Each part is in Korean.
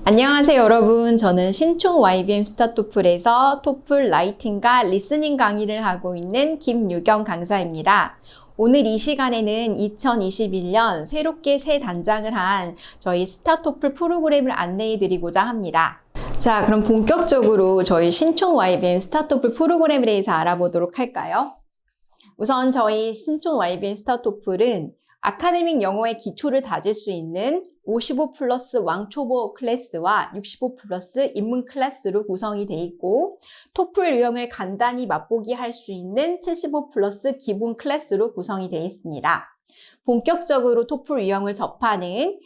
안녕하세요 여러분. 저는 신촌 YBM 스타토플에서 토플 라이팅과 리스닝 강의를 하고 있는 김유경 강사입니다. 오늘 이 시간에는 2021년 새롭게 새 단장을 한 저희 스타토플 프로그램을 안내해 드리고자 합니다. 자, 그럼 본격적으로 저희 신촌 YBM 스타토플 프로그램에 대해서 알아보도록 할까요? 우선 저희 신촌 YBM 스타토플은 아카데믹 영어의 기초를 다질 수 있는 55 플러스 왕초보 클래스와 65 플러스 입문 클래스로 구성이 되어 있고, 토플 유형을 간단히 맛보기 할 수 있는 75 플러스 기본 클래스로 구성이 되어 있습니다. 본격적으로 토플 유형을 접하는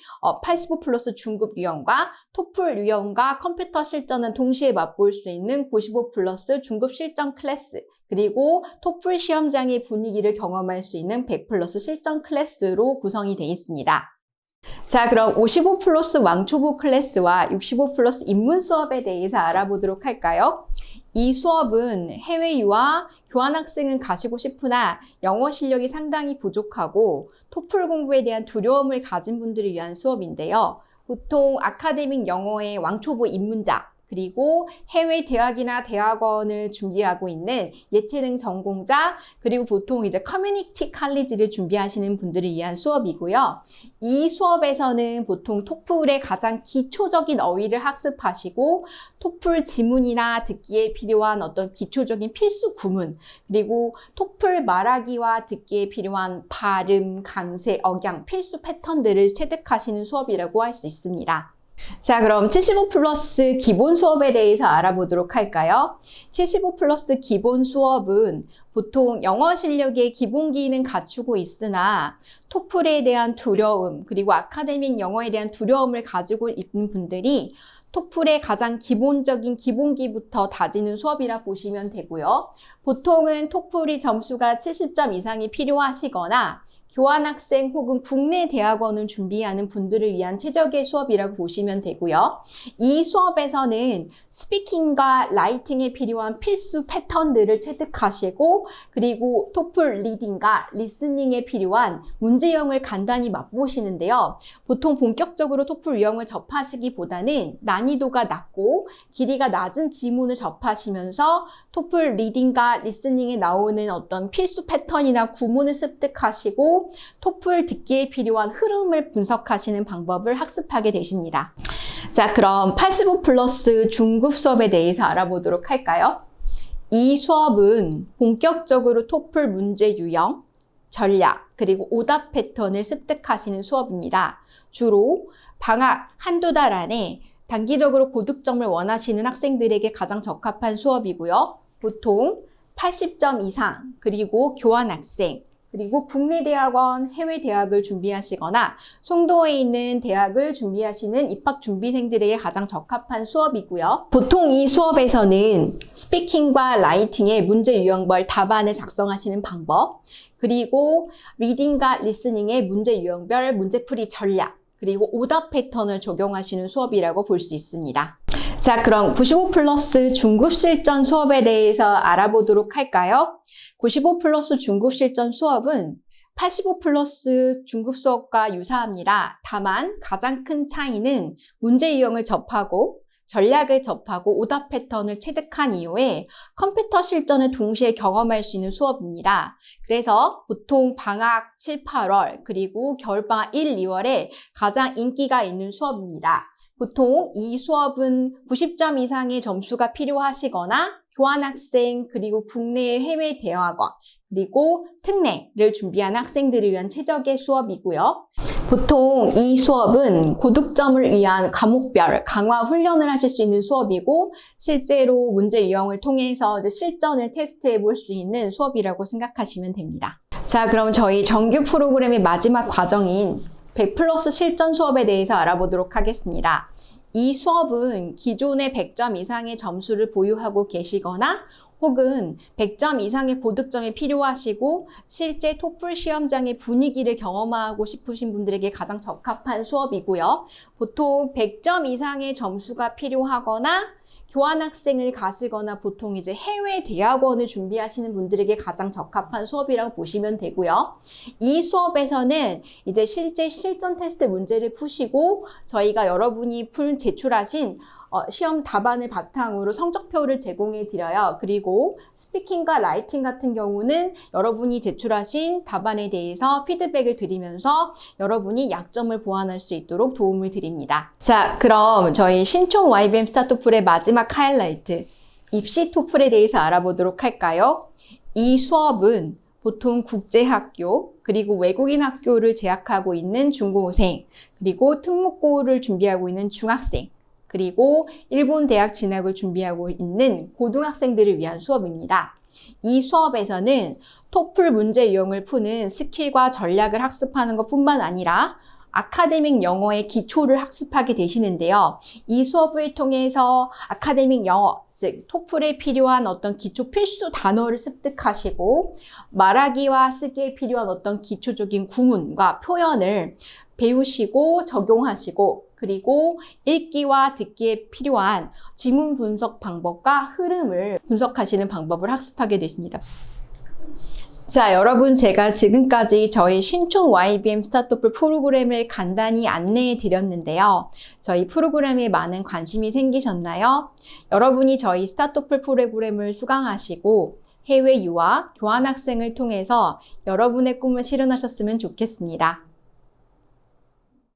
85 플러스 중급 유형과 토플 유형과 컴퓨터 실전은 동시에 맛볼 수 있는 95 플러스 중급 실전 클래스, 그리고 토플 시험장의 분위기를 경험할 수 있는 100 플러스 실전 클래스로 구성이 되어 있습니다. 자, 그럼 55 플러스 왕초보 클래스와 65 플러스 입문 수업에 대해서 알아보도록 할까요? 이 수업은 해외 유학, 교환학생은 가시고 싶으나 영어 실력이 상당히 부족하고 토플 공부에 대한 두려움을 가진 분들을 위한 수업인데요. 보통 아카데믹 영어의 왕초보 입문자, 그리고 해외 대학이나 대학원을 준비하고 있는 예체능 전공자, 그리고 보통 이제 커뮤니티 칼리지를 준비하시는 분들을 위한 수업이고요. 이 수업에서는 보통 토플의 가장 기초적인 어휘를 학습하시고 토플 지문이나 듣기에 필요한 어떤 기초적인 필수 구문, 그리고 토플 말하기와 듣기에 필요한 발음, 강세, 억양, 필수 패턴들을 체득하시는 수업이라고 할 수 있습니다. 자, 그럼 75 플러스 기본 수업에 대해서 알아보도록 할까요? 75 플러스 기본 수업은 보통 영어 실력의 기본기는 갖추고 있으나 토플에 대한 두려움, 그리고 아카데믹 영어에 대한 두려움을 가지고 있는 분들이 토플의 가장 기본적인 기본기부터 다지는 수업이라 보시면 되고요. 보통은 토플이 점수가 70점 이상이 필요하시거나 교환학생 혹은 국내 대학원을 준비하는 분들을 위한 최적의 수업이라고 보시면 되고요. 이 수업에서는 스피킹과 라이팅에 필요한 필수 패턴들을 체득하시고, 그리고 토플 리딩과 리스닝에 필요한 문제형을 간단히 맛보시는데요. 보통 본격적으로 토플 유형을 접하시기보다는 난이도가 낮고 길이가 낮은 지문을 접하시면서 토플 리딩과 리스닝에 나오는 어떤 필수 패턴이나 구문을 습득하시고 토플 듣기에 필요한 흐름을 분석하시는 방법을 학습하게 되십니다. 자, 그럼 85 플러스 중급 수업에 대해서 알아보도록 할까요? 이 수업은 본격적으로 토플 문제 유형, 전략, 그리고 오답 패턴을 습득하시는 수업입니다. 주로 방학 한두 달 안에 단기적으로 고득점을 원하시는 학생들에게 가장 적합한 수업이고요. 보통 80점 이상, 그리고 교환학생, 그리고 국내 대학원, 해외 대학을 준비하시거나 송도에 있는 대학을 준비하시는 입학 준비생들에게 가장 적합한 수업이고요. 보통 이 수업에서는 스피킹과 라이팅의 문제 유형별 답안을 작성하시는 방법, 그리고 리딩과 리스닝의 문제 유형별 문제풀이 전략, 그리고 오답 패턴을 적용하시는 수업이라고 볼 수 있습니다. 자, 그럼 95 플러스 중급 실전 수업에 대해서 알아보도록 할까요? 95 플러스 중급 실전 수업은 85 플러스 중급 수업과 유사합니다. 다만 가장 큰 차이는 문제 유형을 접하고 전략을 접하고 오답 패턴을 체득한 이후에 컴퓨터 실전을 동시에 경험할 수 있는 수업입니다. 그래서 보통 방학 7, 8월 그리고 겨울방학 1, 2월에 가장 인기가 있는 수업입니다. 보통 이 수업은 90점 이상의 점수가 필요하시거나 교환학생, 그리고 국내 해외 대학원, 그리고 특례를 준비하는 학생들을 위한 최적의 수업이고요. 보통 이 수업은 고득점을 위한 과목별 강화 훈련을 하실 수 있는 수업이고, 실제로 문제 유형을 통해서 실전을 테스트해 볼 수 있는 수업이라고 생각하시면 됩니다. 자, 그럼 저희 정규 프로그램의 마지막 과정인 100 플러스 실전 수업에 대해서 알아보도록 하겠습니다. 이 수업은 기존의 100점 이상의 점수를 보유하고 계시거나 혹은 100점 이상의 고득점이 필요하시고 실제 토플 시험장의 분위기를 경험하고 싶으신 분들에게 가장 적합한 수업이고요. 보통 100점 이상의 점수가 필요하거나 교환학생을 가시거나 보통 이제 해외 대학원을 준비하시는 분들에게 가장 적합한 수업이라고 보시면 되고요. 이 수업에서는 이제 실제 실전 테스트 문제를 푸시고 저희가 여러분이 제출하신 시험 답안을 바탕으로 성적표를 제공해 드려요. 그리고 스피킹과 라이팅 같은 경우는 여러분이 제출하신 답안에 대해서 피드백을 드리면서 여러분이 약점을 보완할 수 있도록 도움을 드립니다. 자, 그럼 저희 신촌 YBM 스타토플의 마지막 하이라이트, 입시 토플에 대해서 알아보도록 할까요? 이 수업은 보통 국제학교, 그리고 외국인 학교를 재학하고 있는 중고생, 그리고 특목고를 준비하고 있는 중학생, 그리고 일본 대학 진학을 준비하고 있는 고등학생들을 위한 수업입니다. 이 수업에서는 토플 문제 유형을 푸는 스킬과 전략을 학습하는 것뿐만 아니라 아카데믹 영어의 기초를 학습하게 되시는데요. 이 수업을 통해서 아카데믹 영어, 즉 토플에 필요한 어떤 기초 필수 단어를 습득하시고 말하기와 쓰기에 필요한 어떤 기초적인 구문과 표현을 배우시고 적용하시고 그리고 읽기와 듣기에 필요한 지문 분석 방법과 흐름을 분석하시는 방법을 학습하게 되십니다. 자, 여러분, 제가 지금까지 저희 신촌 YBM 스타토플 프로그램을 간단히 안내해 드렸는데요. 저희 프로그램에 많은 관심이 생기셨나요? 여러분이 저희 스타토플 프로그램을 수강하시고 해외 유학, 교환학생을 통해서 여러분의 꿈을 실현하셨으면 좋겠습니다.